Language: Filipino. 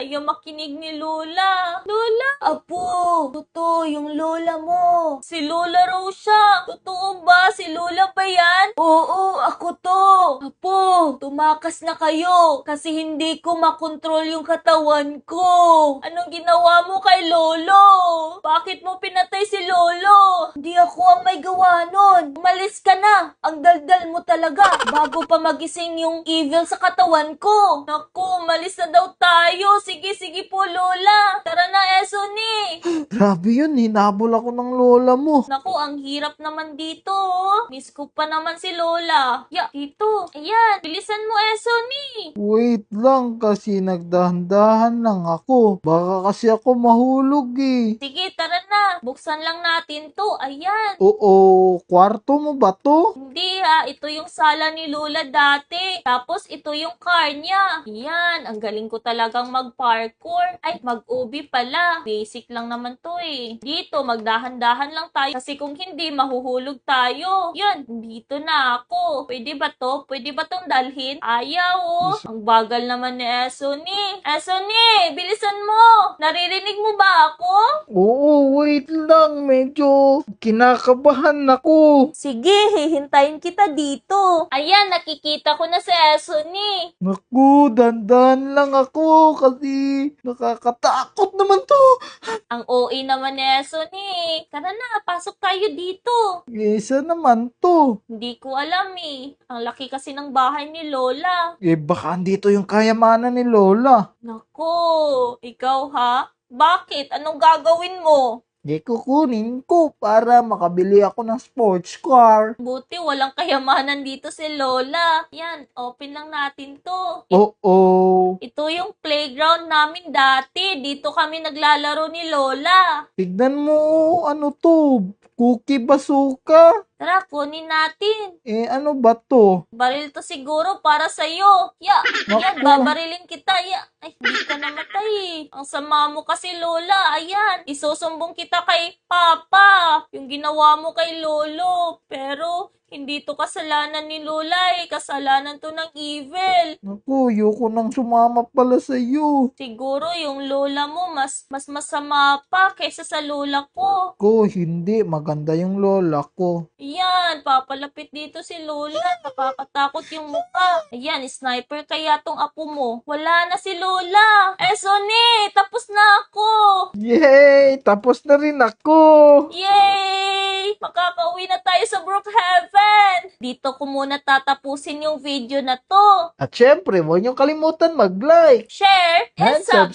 Ayaw makinig ni Lola. Lola! Apo, totoo yung Lola mo. Si Lola raw siya. Totoo ba? Si Lola ba yan? Oo, ako to. Apo, tumakas na kayo kasi hindi ko makontrol yung katawan ko. Anong ginawa mo kay Lolo? Bakit mo pinatay si Lolo? Hindi ako ang may gawa nun. Umalis ka na. Ang daldal mo talaga. Bago pa magising yung evil sa katawan ko. Naku, umalis na daw tayo. Sige, sige po Lola. Tara na, Esoni. Grabe yun, hinabol ako ng lola mo. Naku, ang hirap naman dito. Oh. Miss ko pa naman si Lola. Ya, dito. Ayan, bilisan mo, Esoni. Wait lang kasi nagdahan-dahan lang ako. Baka kasi ako mahulog eh. Sige, tara na. Buksan lang natin to. Ayan. Oo, kwarto mo ba to? Hindi ha, ito yung sala ni Lola dati. Tapos ito yung car niya. Ayan, ang galing ko talagang mag-parkour. Ay, mag-ubi pala. Basic lang naman to eh. Dito, magdahan-dahan lang tayo. Kasi kung hindi, mahuhulog tayo. Yan, dito na ako. Pwede ba to? Pwede ba tong dalhin? Ayaw oh. Ang bagal naman ni Esoni. Esoni, bilisan mo. Naririnig mo ba ako? Oo, wait lang. Medyo kinakabahan ako. Sige, hihintayin kita dito. Ayan, nakikita ko na si Esoni. Naku, dandan lang ako kasi nakakatakot naman to. Ang OA naman ni Esoni. Tara na, pasok tayo dito. Isa naman to. Hindi ko alam eh. Ang laki kasi ng bahay ni Lola. Eh baka andito yung kayamanan ni Lola. Nako, ikaw ha? Bakit? Anong gagawin mo? Di kukunin ko para makabili ako ng sports car. Buti walang kayamanan dito si Lola. Yan, open lang natin to. Oo. Ito yung playground namin dati. Dito kami naglalaro ni Lola. Tignan mo, ano to? Cookie bazooka? Tara, kunin natin. Eh, ano ba to? Baril to siguro para sa'yo. Ya, yan, Naku. babarilin kita. Ya, ay, hindi ka namatay. Ang sama mo kasi, Lola. Ayan, isusumbong kita kay Papa. Yung ginawa mo kay Lolo. Pero, hindi to kasalanan ni Lola eh. Kasalanan to ng evil. Naku, ayoko nang sumama pala sa'yo. Siguro yung lola mo mas masama pa kaysa sa lola ko. Ko, hindi. Maganda yung lola ko. Ayan, papalapit dito si Lola. Nakakatakot yung mukha. Ayan, sniper kaya tong apo mo. Wala na si Lola. Sony, tapos na ako. Yay! Tapos na rin ako. Yay! Makakauwi na tayo sa Brookhaven. Dito ko muna tatapusin yung video na to. At syempre, huwag niyong kalimutan mag-like Share and and subscribe.